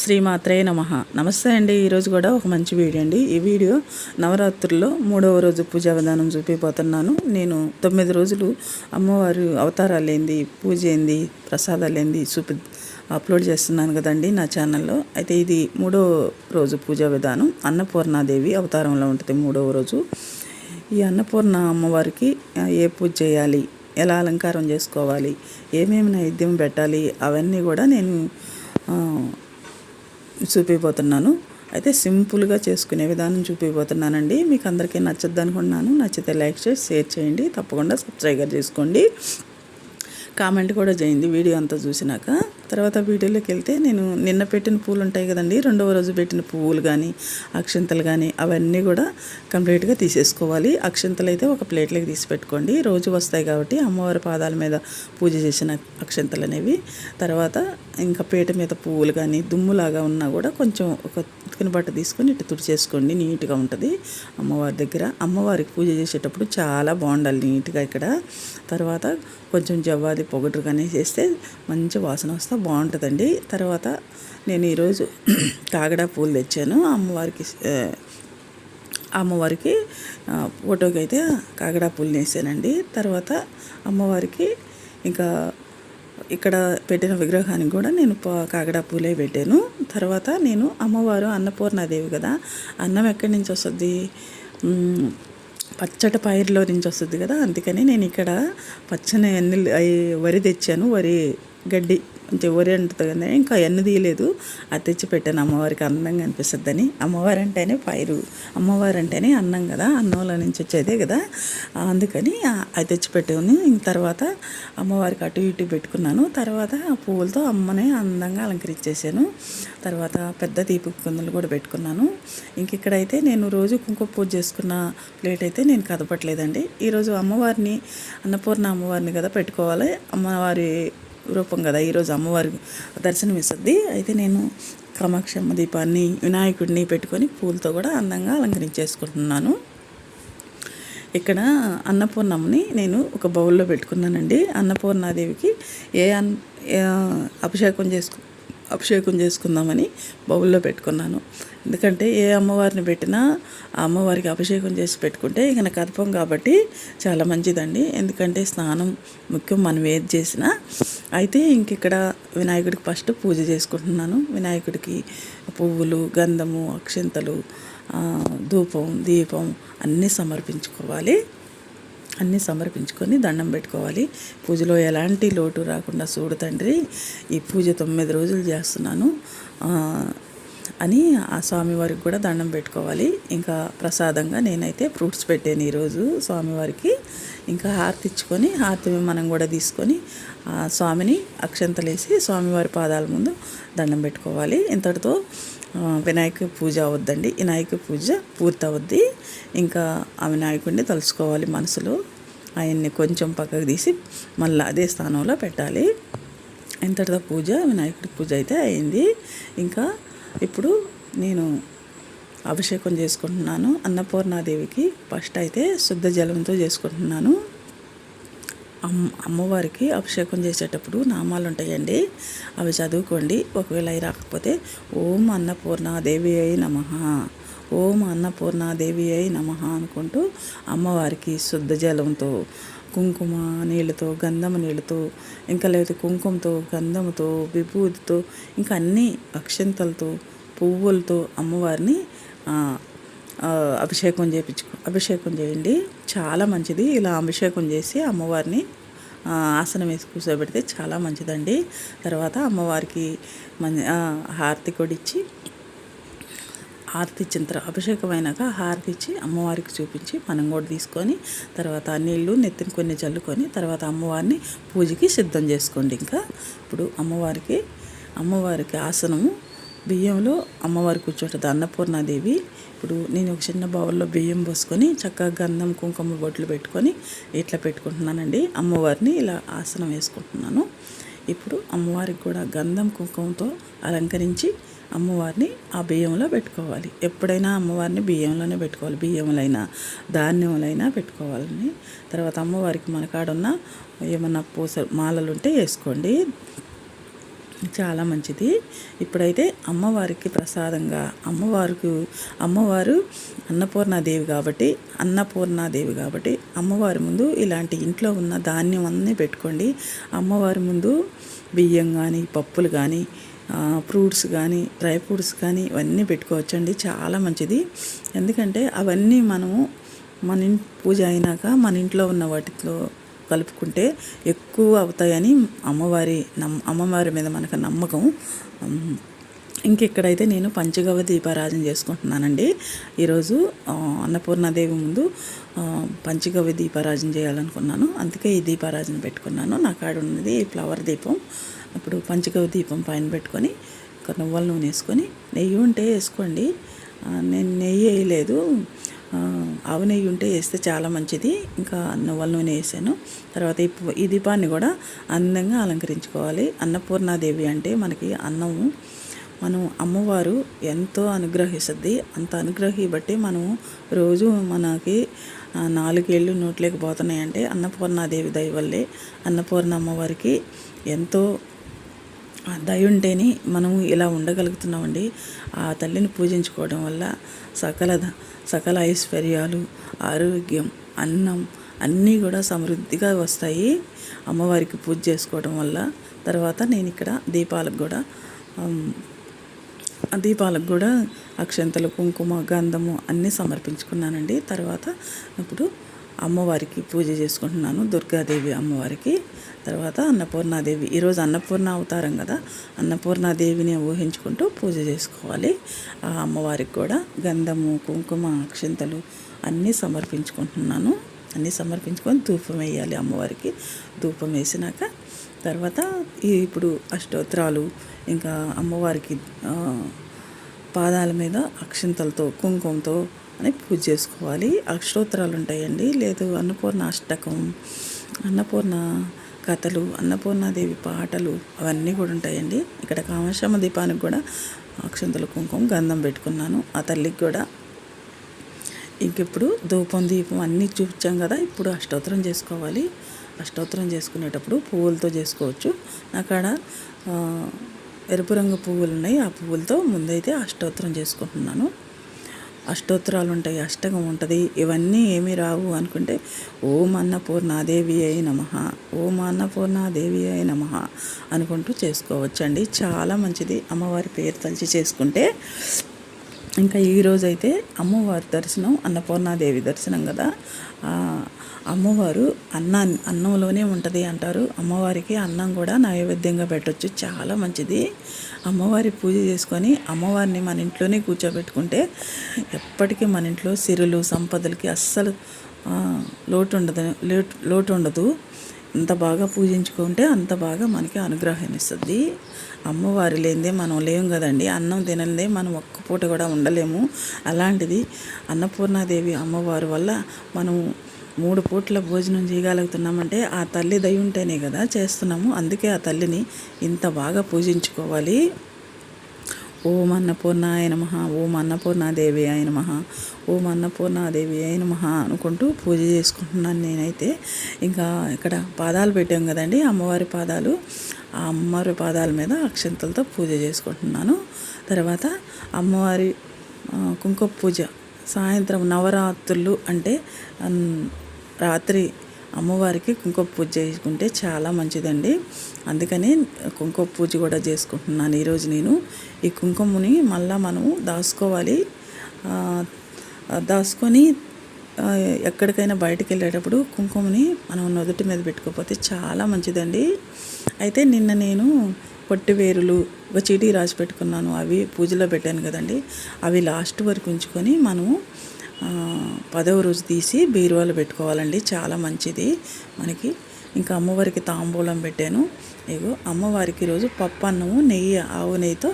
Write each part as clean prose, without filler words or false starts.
శ్రీమాత్రే నమః. నమస్తే అండి. ఈరోజు కూడా ఒక మంచి వీడియో అండి. ఈ వీడియో నవరాత్రుల్లో 3వ రోజు పూజా విధానం చూపిపోతున్నాను. నేను 9 రోజులు అమ్మవారు అవతారాలు ఏంది, పూజ ఏంది, ప్రసాదాలు ఏంది అప్లోడ్ చేస్తున్నాను కదండి నా ఛానల్లో. అయితే ఇది 3వ రోజు పూజా విధానం. అన్నపూర్ణాదేవి అవతారంలో ఉంటుంది 3వ రోజు. ఈ అన్నపూర్ణ అమ్మవారికి ఏ పూజ చేయాలి, ఎలా అలంకారం చేసుకోవాలి, ఏమేమి నైవేద్యం పెట్టాలి, అవన్నీ కూడా నేను చూపిపోతున్నాను. అయితే సింపుల్గా చేసుకునే విధానం చూపిపోతున్నానండి. మీకు అందరికీ నచ్చద్దు అనుకుంటున్నాను. నచ్చితే లైక్ చేసి షేర్ చేయండి. తప్పకుండా సబ్స్క్రైబ్ చేసుకోండి. కామెంట్ కూడా చేయండి వీడియో అంతా చూసినాక. తర్వాత వీడియోలోకి వెళ్తే నేను నిన్న పెట్టిన పూలు ఉంటాయి కదండి, 2వ రోజు పెట్టిన పువ్వులు కానీ అక్షింతలు కానీ అవన్నీ కూడా కంప్లీట్గా తీసేసుకోవాలి. అక్షింతలు అయితే ఒక ప్లేట్లోకి తీసి పెట్టుకోండి. రోజు వస్తాయి కాబట్టి అమ్మవారి పాదాల మీద పూజ చేసిన అక్షింతలు అనేవి. తర్వాత ఇంకా పీట మీద పువ్వులు కానీ దుమ్ములాగా ఉన్నా కూడా కొంచెం ఒక ఉతికిన బట్ట తీసుకొని ఇటు తుడిచేసుకోండి. నీట్గా ఉంటుంది అమ్మవారి దగ్గర. అమ్మవారికి పూజ చేసేటప్పుడు చాలా బాగుండాలి నీట్గా ఇక్కడ. తర్వాత కొంచెం జవ్వాది పొగటు కానీ చేస్తే మంచి వాసన వస్తే బాగుంటుందండి. తర్వాత నేను ఈరోజు కాగడా పూలు తెచ్చాను అమ్మవారికి ఫోటోకి అయితే కాగడా పూలు వేసానండి. తర్వాత అమ్మవారికి ఇంకా ఇక్కడ పెట్టిన విగ్రహానికి కూడా నేను కాగడా పూలే పెట్టాను. తర్వాత నేను అమ్మవారు అన్నపూర్ణాదేవి కదా, అన్నం ఎక్కడి నుంచి వస్తుంది, పచ్చటి పైరులో నుంచి వస్తుంది కదా. అందుకని నేను ఇక్కడ పచ్చని వరి తెచ్చాను. వరి గడ్డి అంటే వరి అంటుంది కదా, ఇంకా ఎన్ని తీయలేదు. అది తెచ్చి పెట్టాను అమ్మవారికి అందంగా అనిపిస్తుందని. అమ్మవారు అంటేనే పైరు, అమ్మవారు అంటేనే అన్నం కదా, అన్నంలో నుంచి వచ్చేదే కదా. అందుకని అది తెచ్చి పెట్టాను. తర్వాత అమ్మవారికి అటు ఇటు పెట్టుకున్నాను. తర్వాత ఆ పువ్వులతో అమ్మని అందంగా అలంకరించేసాను. తర్వాత పెద్ద దీప కుందులు కూడా పెట్టుకున్నాను. ఇక్కడైతే నేను రోజు కుంకుమ పూజ చేసుకున్న ప్లేట్ అయితే నేను కదపట్లేదండి. ఈరోజు అమ్మవారిని అన్నపూర్ణ అమ్మవారిని కదా పెట్టుకోవాలి, అమ్మవారి రూపం కదా ఈరోజు అమ్మవారి దర్శనం ఇస్తుంది. అయితే నేను కామాక్షమ్మ దీపాన్ని వినాయకుడిని పెట్టుకొని పూలతో కూడా అందంగా అలంకరించేసుకుంటున్నాను. ఇక్కడ అన్నపూర్ణమ్మని నేను ఒక బౌల్లో పెట్టుకున్నానండి. అన్నపూర్ణాదేవికి అభిషేకం చేసుకుందామని బౌల్లో పెట్టుకున్నాను. ఎందుకంటే ఏ అమ్మవారిని పెట్టినా ఆ అమ్మవారికి అభిషేకం చేసి పెట్టుకుంటే ఇక నాకు కదపం కాబట్టి చాలా మంచిదండి. ఎందుకంటే స్నానం ముఖ్యం మనం ఏది చేసినా. అయితే ఇక్కడ వినాయకుడికి ఫస్ట్ పూజ చేసుకుంటున్నాను. వినాయకుడికి పువ్వులు, గంధము, అక్షింతలు, ధూపం, దీపం అన్నీ సమర్పించుకోవాలి. అన్నీ సమర్పించుకొని దండం పెట్టుకోవాలి. పూజలో ఎలాంటి లోటు రాకుండా చూడు తండ్రి, ఈ పూజ 9 రోజులు చేస్తున్నాను అని ఆ స్వామివారికి కూడా దండం పెట్టుకోవాలి. ఇంకా ప్రసాదంగా నేనైతే ఫ్రూట్స్ పెట్టాను ఈరోజు స్వామివారికి. ఇంకా హారతి ఇచ్చుకొని హారతి మనం కూడా తీసుకొని ఆ స్వామిని అక్షంతలేసి స్వామివారి పాదాల ముందు దండం పెట్టుకోవాలి. ఇంతటితో వినాయక పూజ అవద్దండి, వినాయక పూజ పూర్తవుద్ది. ఇంకా ఆ వినాయకుడిని తలుచుకోవాలి మనసులో. ఆయన్ని కొంచెం పక్కకు తీసి మళ్ళీ అదే స్థానంలో పెట్టాలి. ఇంతటితో వినాయకుడి పూజ అయితే అయింది. ఇంకా ఇప్పుడు నేను అభిషేకం చేసుకుంటున్నాను అన్నపూర్ణాదేవికి. ఫస్ట్ అయితే శుద్ధ జలంతో చేసుకుంటున్నాను. అమ్మవారికి అభిషేకం చేసేటప్పుడు నామాలు ఉంటాయండి, అవి చదువుకోండి. ఒకవేళ అవి రాకపోతే ఓం అన్నపూర్ణాదేవి అయి నమః, ఓం అన్నపూర్ణాదేవి అయి నమః అనుకుంటూ అమ్మవారికి శుద్ధ జలంతో, కుంకుమ నీళ్ళతో, గంధము నీళ్ళతో, ఇంకా లేకపోతే కుంకుమతో, గంధముతో, విభూతితో, ఇంకా అన్ని అక్షంతలతో, పువ్వులతో అమ్మవారిని అభిషేకం చేయండి. చాలా మంచిది. ఇలా అభిషేకం చేసి అమ్మవారిని ఆసనం వేసి కూర్చోబెడితే చాలా మంచిదండి. తర్వాత అమ్మవారికి హారతి కొడిచ్చి, హారతి ఇచ్చిన తర్వాత అభిషేకం అయినాక హారతి ఇచ్చి అమ్మవారికి చూపించి మనం కూడా తీసుకొని తర్వాత నీళ్ళు నెత్తిని కొన్ని చల్లుకొని తర్వాత అమ్మవారిని పూజకి సిద్ధం చేసుకోండి. ఇంకా ఇప్పుడు అమ్మవారికి ఆసనము బియ్యంలో అమ్మవారి కూర్చుంటుంది అన్నపూర్ణాదేవి. ఇప్పుడు నేను ఒక చిన్న బౌల్లో బియ్యం పోసుకొని చక్కగా గంధం, కుంకుమ బొట్లు పెట్టుకొని ఇట్లా పెట్టుకుంటున్నానండి. అమ్మవారిని ఇలా ఆసనం వేసుకుంటున్నాను. ఇప్పుడు అమ్మవారికి కూడా గంధం, కుంకుమతో అలంకరించి అమ్మవారిని ఆ బియ్యంలో పెట్టుకోవాలి. ఎప్పుడైనా అమ్మవారిని బియ్యంలోనే పెట్టుకోవాలి. బియ్యంలైనా ధాన్యంలైనా పెట్టుకోవాలని. తర్వాత అమ్మవారికి మన కాడున్న ఏమన్నా మాలలు ఉంటే వేసుకోండి. చాలా మంచిది. ఇప్పుడైతే అమ్మవారికి ప్రసాదంగా అమ్మవారు అన్నపూర్ణాదేవి కాబట్టి అమ్మవారి ముందు ఇలాంటి ఇంట్లో ఉన్న ధాన్యం అన్నీ పెట్టుకోండి. అమ్మవారి ముందు బియ్యం కానీ, పప్పులు కానీ, ఫ్రూట్స్ కానీ, డ్రై ఫ్రూట్స్ కానీ ఇవన్నీ పెట్టుకోవచ్చండి. చాలా మంచిది. ఎందుకంటే అవన్నీ మనము పూజ అయినాక మన ఇంట్లో ఉన్న వాటితో కలుపుకుంటే ఎక్కువ అవుతాయని అమ్మవారి మీద మనకు నమ్మకం. ఇంకెక్కడైతే నేను పంచగవ్య దీపారాధన చేసుకుంటున్నానండి. ఈరోజు అన్నపూర్ణాదేవి ముందు పంచగవ్య దీపారాధన చేయాలనుకున్నాను. అందుకే ఈ దీపారాధన పెట్టుకున్నాను. నా కాడ ఉన్నది ఫ్లవర్ దీపం. ఇప్పుడు పంచగవ్య దీపం పైన పెట్టుకొని నువ్వుల నూనె వేసుకొని, నెయ్యి ఉంటే వేసుకోండి. నేను నెయ్యి వేయలేదు, ఆవు నెయ్యి ఉంటే వేస్తే చాలా మంచిది. ఇంకా నువ్వుల నూనె వేసాను. తర్వాత ఈ దీపాన్ని కూడా అందంగా అలంకరించుకోవాలి. అన్నపూర్ణాదేవి అంటే మనకి మనం అమ్మవారు ఎంతో అనుగ్రహిస్తుంది. అంత అనుగ్రహి బట్టి మనము రోజు మనకి 4 ఏళ్ళు నోట్లోకి పోతున్నాయంటే అన్నపూర్ణాదేవి దయ వల్లే. అన్నపూర్ణ అమ్మవారికి ఎంతో దయ ఉంటేనే మనము ఇలా ఉండగలుగుతున్నామండి. ఆ తల్లిని పూజించుకోవడం వల్ల సకల ఐశ్వర్యాలు, ఆరోగ్యం, అన్నం అన్నీ కూడా సమృద్ధిగా వస్తాయి అమ్మవారికి పూజ చేసుకోవడం వల్ల. తర్వాత నేను ఇక్కడ దీపాలకు కూడా అక్షంతలు, కుంకుమ, గంధము అన్నీ సమర్పించుకున్నానండి. తర్వాత ఇప్పుడు అమ్మవారికి పూజ చేసుకుంటున్నాను, దుర్గాదేవి అమ్మవారికి. తర్వాత అన్నపూర్ణాదేవి, ఈరోజు అన్నపూర్ణ అవతారం కదా, అన్నపూర్ణాదేవిని ఊహించుకుంటూ పూజ చేసుకోవాలి. ఆ అమ్మవారికి కూడా గంధము, కుంకుమ, అక్షంతలు అన్నీ సమర్పించుకుంటున్నాను. అన్నీ సమర్పించుకొని ధూపం వేయాలి అమ్మవారికి. ధూపం వేసినాక తర్వాత ఇప్పుడు అష్టోత్తరాలు, ఇంకా అమ్మవారికి పాదాల మీద అక్షంతలతో, కుంకుమతో అని పూజ చేసుకోవాలి. అష్టోత్తరాలు ఉంటాయండి, లేదు అన్నపూర్ణ అష్టకం, అన్నపూర్ణ కథలు, అన్నపూర్ణాదేవి పాటలు అవన్నీ కూడా ఉంటాయండి. ఇక్కడ కామశమ్మ దీపానికి కూడా అక్షంతలు, కుంకుమ, గంధం పెట్టుకున్నాను ఆ తల్లికి కూడా. ఇంకిప్పుడు ధూపం, దీపం అన్నీ చూపించాం కదా, ఇప్పుడు అష్టోత్తరం చేసుకోవాలి. అష్టోత్తరం చేసుకునేటప్పుడు పువ్వులతో చేసుకోవచ్చు. నాకాడ ఎరుపు రంగు పువ్వులు ఉన్నాయి. ఆ పువ్వులతో ముందైతే అష్టోత్తరం చేసుకుంటున్నాను. అష్టోత్తరాలు ఉంటాయి, అష్టకం ఉంటుంది. ఇవన్నీ ఏమీ రావు అనుకుంటే ఓం అన్నపూర్ణాదేవి అయి నమః, ఓం అన్నపూర్ణాదేవి అయి నమః అనుకుంటూ చేసుకోవచ్చండి. చాలా మంచిది అమ్మవారి పేరు తలిచి చేసుకుంటే. ఇంకా ఈరోజైతే అమ్మవారి దర్శనం, అన్నపూర్ణాదేవి దర్శనం కదా. అమ్మవారు అన్నంలోనే ఉంటుంది అంటారు. అమ్మవారికి అన్నం కూడా నైవేద్యంగా పెట్టవచ్చు, చాలా మంచిది. అమ్మవారి పూజ చేసుకొని అమ్మవారిని మన ఇంట్లోనే కూర్చోబెట్టుకుంటే ఎప్పటికీ మన ఇంట్లో సిరులు, సంపదలకి అస్సలు లోటు ఉండదు. ఎంత బాగా పూజించుకుంటే అంత బాగా మనకి అనుగ్రహాన్ని ఇస్తుంది. అమ్మవారి లేనిదే మనం లేము కదండి. అన్నం తినలేదే మనం ఒక్క పూట కూడా ఉండలేము. అలాంటిది అన్నపూర్ణాదేవి అమ్మవారి వల్ల మనం 3 పూట్ల భోజనం చేయగలుగుతున్నామంటే ఆ తల్లి దయ ఉంటేనే కదా చేస్తున్నాము. అందుకే ఆ తల్లిని ఇంత బాగా పూజించుకోవాలి. ఓం అన్నపూర్ణాయ నమః, ఓం అన్నపూర్ణాదేవి అయి నమః, ఓం అన్నపూర్ణాదేవి అయి నమః అనుకుంటూ పూజ చేసుకుంటున్నాను నేనైతే. ఇంకా ఇక్కడ పాదాలు పెట్టాం కదండి, అమ్మవారి పాదాలు. ఆ అమ్మవారి పాదాల మీద అక్షంతలతో పూజ చేసుకుంటున్నాను. తర్వాత అమ్మవారి కుంకుమ పూజ సాయంత్రం నవరాత్రులు అంటే రాత్రి అమ్మవారికి కుంకుమ పూజ చేసుకుంటే చాలా మంచిదండి. అందుకని కుంకుమ పూజ కూడా చేసుకుంటున్నాను ఈరోజు నేను. ఈ కుంకుమని మళ్ళీ మనము దాచుకొని ఎక్కడికైనా బయటకు వెళ్ళేటప్పుడు కుంకుమని మనం నుదుటి మీద పెట్టుకోకపోతే చాలా మంచిదండి. అయితే నిన్న నేను పొట్టివేరులు ఒక చీటీ రాసి పెట్టుకున్నాను. అవి పూజలో పెట్టాను కదండి, అవి లాస్ట్ వరకు ఉంచుకొని మనము 10వ రోజు తీసి బీరువాలో పెట్టుకోవాలండి, చాలా మంచిది మనకి. ఇంకా అమ్మవారికి తాంబూలం పెట్టాను. ఇగో అమ్మవారికి ఈరోజు పప్పు అన్నము, ఆవు నెయ్యితో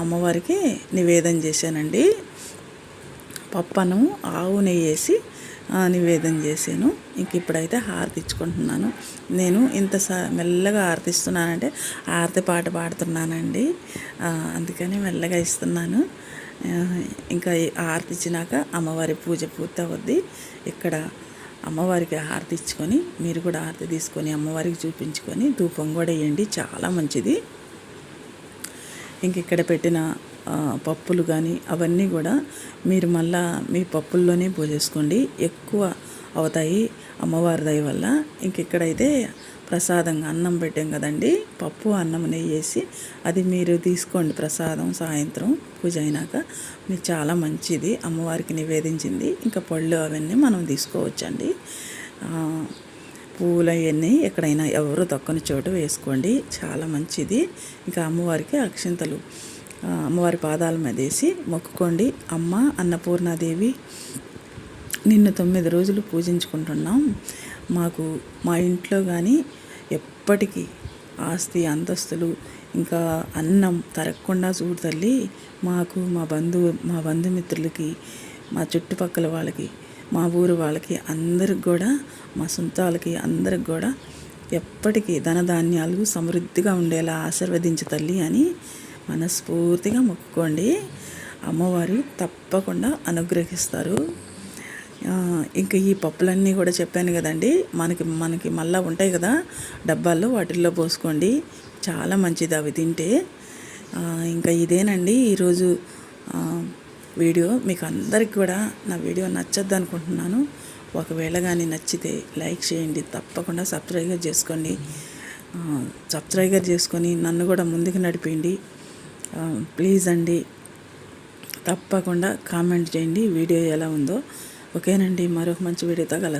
అమ్మవారికి నివేదన చేశానండి. పప్పు అన్నము ఆవు నెయ్యి వేసి నివేదన చేశాను. ఇంక ఇప్పుడైతే హారతి ఇచ్చుకుంటున్నాను. నేను ఇంత మెల్లగా హారతిస్తున్నానంటే హారతి పాట పాడుతున్నానండి, అందుకని మెల్లగా ఇస్తున్నాను. ఇంకా హారతి ఇచ్చినాక అమ్మవారి పూజ పూర్తి అవుద్ది. ఇక్కడ అమ్మవారికి హారతి ఇచ్చుకొని మీరు కూడా హారతి తీసుకొని అమ్మవారికి చూపించుకొని ధూపం కూడా వేయండి, చాలా మంచిది. ఇంక ఇక్కడ పెట్టిన పప్పులు కానీ అవన్నీ కూడా మీరు మళ్ళా మీ పప్పుల్లోనే పోసేసుకోండి, ఎక్కువ అవుతాయి అమ్మవారి దయ వల్ల. ఇంక ఇక్కడైతే ప్రసాదంగా అన్నం పెట్టాం కదండి, పప్పు అన్నం నెయ్యి వేసి అది మీరు తీసుకోండి ప్రసాదం. సాయంత్రం పూజ అయినాక మీరు చాలా మంచిది, అమ్మవారికి నివేదించింది. ఇంకా పళ్ళు అవన్నీ మనం తీసుకోవచ్చండి. పూలు అవన్నీ ఎక్కడైనా ఎవరు దక్కని చోటు వేసుకోండి, చాలా మంచిది. ఇంకా అమ్మవారికి అక్షింతలు అమ్మవారి పాదాల మీద వేసి మొక్కుకోండి. అమ్మ అన్నపూర్ణాదేవి, నిన్ను 9 రోజులు పూజించుకుంటున్నాం. మాకు మా ఇంట్లో కానీ ఎప్పటికీ ఆస్తి అంతస్తులు ఇంకా అన్నం తరగకుండా చూడు తల్లి. మాకు మా బంధుమిత్రులకి, మా చుట్టుపక్కల వాళ్ళకి, మా ఊరు వాళ్ళకి అందరికి కూడా, మా సొంతాలకి అందరికి కూడా ఎప్పటికీ ధనధాన్యాలు సమృద్ధిగా ఉండేలా ఆశీర్వదించు తల్లి అని మనస్ఫూర్తిగా మొక్కుకోండి. అమ్మవారు తప్పకుండా అనుగ్రహిస్తారు. ఇంకా ఈ పప్పులన్నీ కూడా చెప్పాను కదండి, మనకి మళ్ళీ ఉంటాయి కదా డబ్బాల్లో, వాటిల్లో పోసుకోండి, చాలా మంచిది అవి తింటే. ఇంకా ఇదేనండి ఈరోజు వీడియో. మీకు అందరికి కూడా నా వీడియో నచ్చద్దు అనుకుంటున్నాను. ఒకవేళ కానీ నచ్చితే లైక్ చేయండి, తప్పకుండా సబ్స్క్రైబ్ చేసుకోండి. సబ్స్క్రైబ్ చేసుకొని నన్ను కూడా ముందుకు నడిపేయండి ప్లీజ్ అండి. తప్పకుండా కామెంట్ చేయండి వీడియో ఎలా ఉందో. ఓకేనండి, మరొక మంచి వీడియోతో కలుద్దాం.